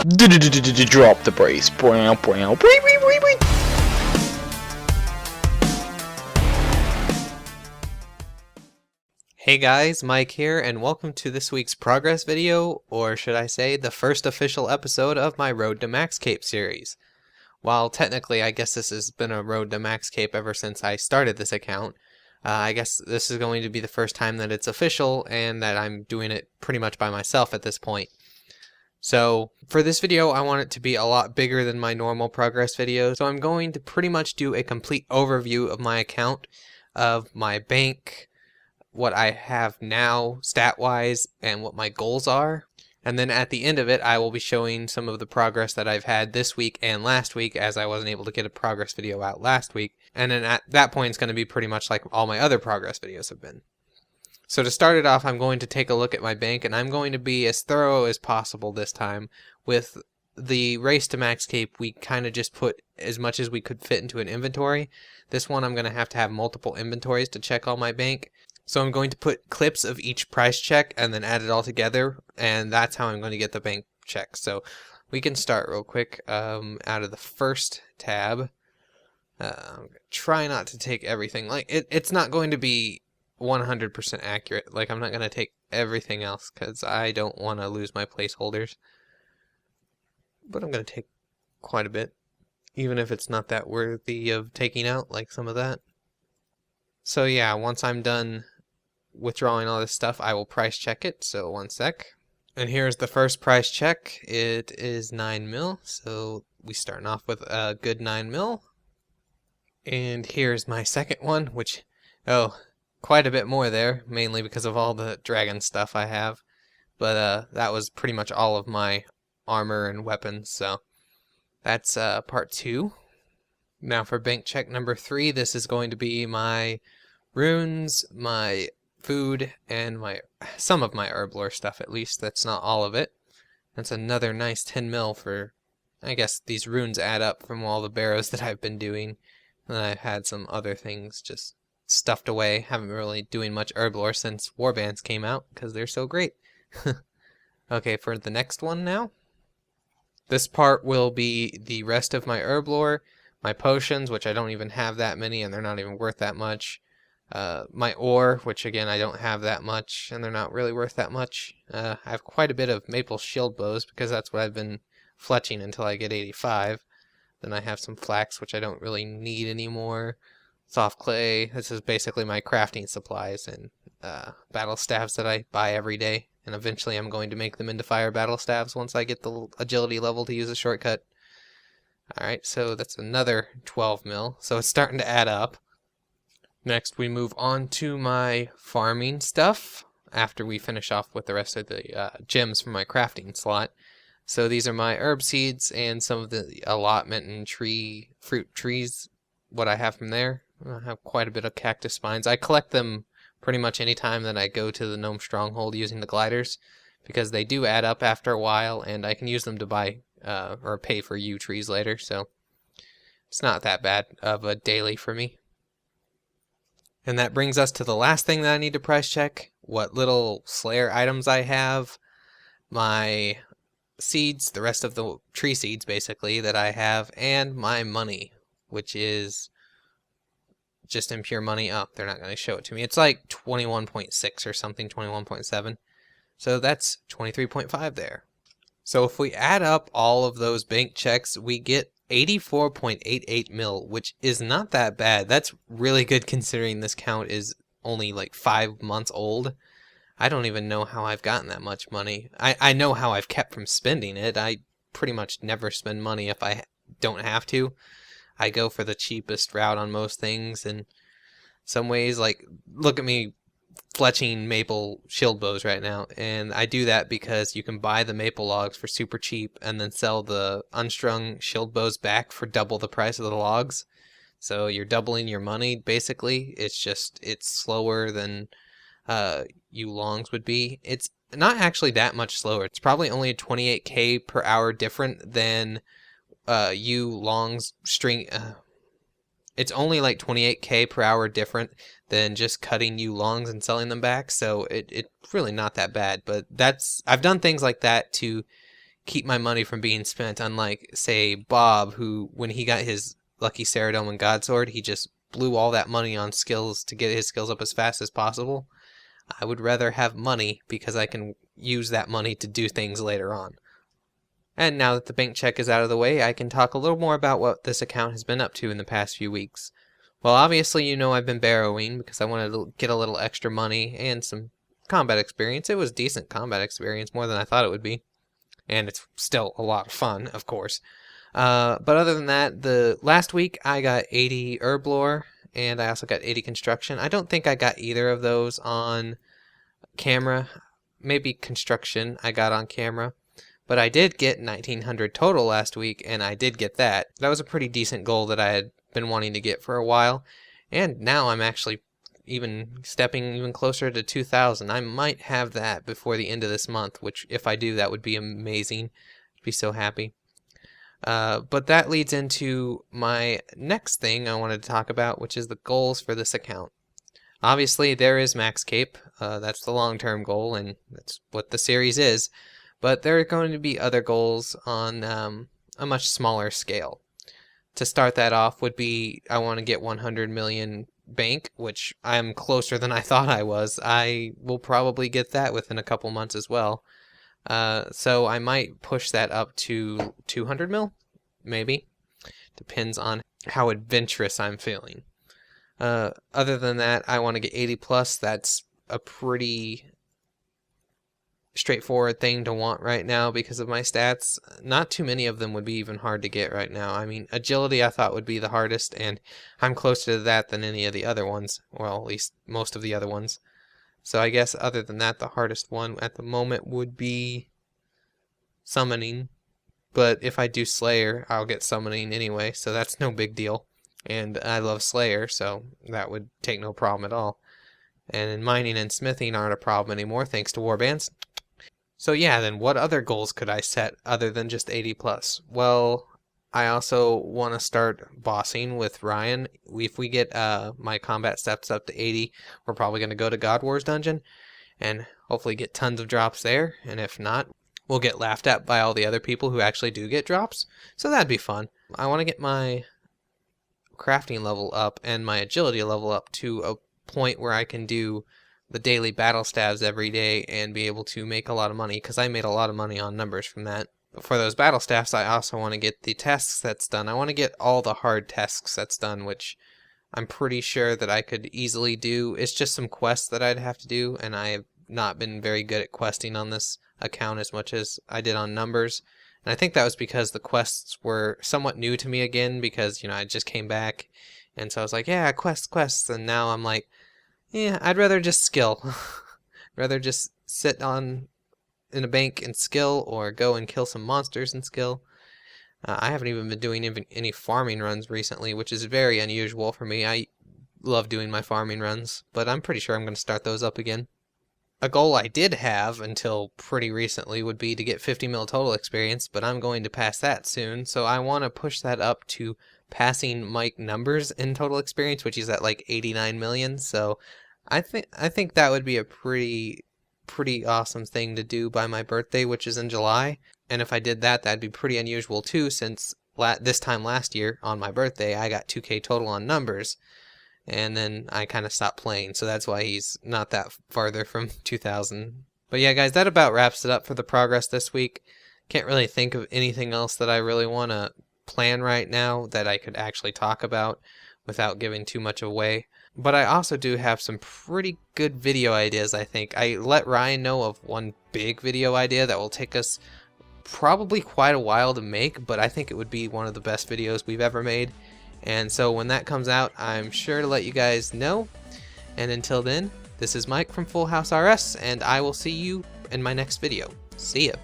Drop the brace. Hey guys, Mike here, and welcome to this week's progress video, or should I say, the first official episode of my Road to Max Cape series. While technically I guess this has been a Road to Max Cape ever since I started this account, I guess this is going to be the first time that it's official and that I'm doing it pretty much by myself at this point. So for this video I want it to be a lot bigger than my normal progress videos, so I'm going to pretty much do a complete overview of my account, of my bank, what I have now stat-wise, and what my goals are. And then at the end of it, I will be showing some of the progress that I've had this week and last week, as I wasn't able to get a progress video out last week. And then at that point, it's going to be pretty much like all my other progress videos have been. So to start it off, I'm going to take a look at my bank, and I'm going to be as thorough as possible this time. With the Race to Max Cape, we kind of just put as much as we could fit into an inventory. This one, I'm going to have multiple inventories to check all my bank. So I'm going to put clips of each price check and then add it all together, and that's how I'm going to get the bank check. So we can start real quick out of the first tab. I'm going to try not to take everything. Like it's not going to be 100% accurate. Like I'm not going to take everything else because I don't want to lose my placeholders. But I'm going to take quite a bit, even if it's not that worthy of taking out, like some of that. So yeah, once I'm done withdrawing all this stuff, I will price check it. So one sec. And here's the first price check. It is 9 mil. So we starting off with a good 9 mil. And here's my second one, which, quite a bit more there, mainly because of all the dragon stuff I have. But that was pretty much all of my armor and weapons. So that's part 2. Now for bank check number 3, this is going to be my runes, my food, and some of my herb lore stuff at least. That's not all of it. That's another nice 10 mil for, I guess these runes add up from all the barrows that I've been doing. And I've had some other things just stuffed away. Haven't been really doing much herb lore since warbands came out because they're so great. Okay, for the next one now. This part will be the rest of my herb lore. My potions, which I don't even have that many, and they're not even worth that much. My ore, which again I don't have that much, and they're not really worth that much. I have quite a bit of maple shield bows, because that's what I've been fletching until I get 85. Then I have some flax, which I don't really need anymore. Soft clay, this is basically my crafting supplies, and battle staves that I buy every day. And eventually I'm going to make them into fire battle staves once I get the agility level to use a shortcut. Alright, so that's another 12 mil, so it's starting to add up. Next we move on to my farming stuff, after we finish off with the rest of the gems from my crafting slot. So these are my herb seeds and some of the allotment and fruit trees, what I have from there. I have quite a bit of cactus spines. I collect them pretty much any time that I go to the gnome stronghold using the gliders, because they do add up after a while, and I can use them to buy or pay for yew trees later, so it's not that bad of a daily for me. And that brings us to the last thing that I need to price check, what little Slayer items I have, my seeds, the rest of the tree seeds basically that I have, and my money, which is just impure money. Oh, they're not going to show it to me. It's like 21.6 or something, 21.7. So that's 23.5 there. So if we add up all of those bank checks, we get 84.88 mil, which is not that bad. That's really good considering this count is only like 5 months old. I don't even know how I've gotten that much money. I know how I've kept from spending it. I pretty much never spend money if I don't have to. I go for the cheapest route on most things, and some ways, like, look at me fletching maple shield bows right now, and I do that because you can buy the maple logs for super cheap and then sell the unstrung shield bows back for double the price of the logs. So you're doubling your money basically. It's slower than yew longs would be. It's not actually that much slower. It's probably only 28k per hour different than yew longs string. It's only like 28k per hour different than just cutting yew longs and selling them back, so it's really not that bad. But I've done things like that to keep my money from being spent, unlike, say, Bob, who, when he got his Lucky Ceridome and Godsword, he just blew all that money on skills to get his skills up as fast as possible. I would rather have money because I can use that money to do things later on. And now that the bank check is out of the way, I can talk a little more about what this account has been up to in the past few weeks. Well, obviously you know I've been borrowing because I wanted to get a little extra money and some combat experience. It was decent combat experience, more than I thought it would be. And it's still a lot of fun, of course. But other than that, the last week I got 80 herb lore, and I also got 80 construction. I don't think I got either of those on camera. Maybe construction I got on camera. But I did get 1900 total last week, and I did get that. That was a pretty decent goal that I had been wanting to get for a while. And now I'm actually stepping even closer to 2000. I might have that before the end of this month, which if I do, that would be amazing. I'd be so happy. But that leads into my next thing I wanted to talk about, which is the goals for this account. Obviously, there is max cape. That's the long-term goal, and that's what the series is. But there are going to be other goals on a much smaller scale. To start that off would be I want to get 100 million bank, which I'm closer than I thought I was. I will probably get that within a couple months as well. So I might push that up to 200 mil, maybe. Depends on how adventurous I'm feeling. Other than that, I want to get 80 plus. That's a pretty straightforward thing to want right now because of my stats. Not too many of them would be even hard to get right now. I mean, agility I thought would be the hardest, and I'm closer to that than any of the other ones. Well, at least most of the other ones. So I guess other than that, the hardest one at the moment would be summoning. But if I do Slayer, I'll get summoning anyway, so that's no big deal. And I love Slayer, so that would take no problem at all. And mining and smithing aren't a problem anymore, thanks to warbands. So yeah, then what other goals could I set other than just 80 plus? Well, I also want to start bossing with Ryan. If we get my combat steps up to 80, we're probably going to go to God Wars dungeon and hopefully get tons of drops there. And if not, we'll get laughed at by all the other people who actually do get drops. So that'd be fun. I want to get my crafting level up and my agility level up to a point where I can do the daily battle stabs every day and be able to make a lot of money, because I made a lot of money on numbers from that. For those battle staffs, I also want to get the tasks that's done. I want to get all the hard tasks that's done, which I'm pretty sure that I could easily do. It's just some quests that I'd have to do, and I have not been very good at questing on this account as much as I did on numbers. And I think that was because the quests were somewhat new to me again, because, you know, I just came back, and so I was like, yeah, quests, and now I'm like, yeah, I'd rather just skill. Rather just sit in a bank and skill, or go and kill some monsters and skill. I haven't even been doing any farming runs recently, which is very unusual for me. I love doing my farming runs, but I'm pretty sure I'm going to start those up again. A goal I did have until pretty recently would be to get 50 mil total experience, but I'm going to pass that soon, so I want to push that up to passing Mike numbers in total experience, which is at like 89 million. So I think that would be a pretty awesome thing to do by my birthday, which is in July. And if I did that, that'd be pretty unusual too, since this time last year on my birthday I got 2k total on numbers, and then I kind of stopped playing, so that's why he's not that farther from 2000. But yeah, guys, that about wraps it up for the progress this week. Can't really think of anything else that I really want to plan right now that I could actually talk about without giving too much away. But I also do have some pretty good video ideas, I think. I let Ryan know of one big video idea that will take us probably quite a while to make, but I think it would be one of the best videos we've ever made. And so when that comes out, I'm sure to let you guys know. And until then, this is Mike from FullHouseRS, and I will see you in my next video. See ya.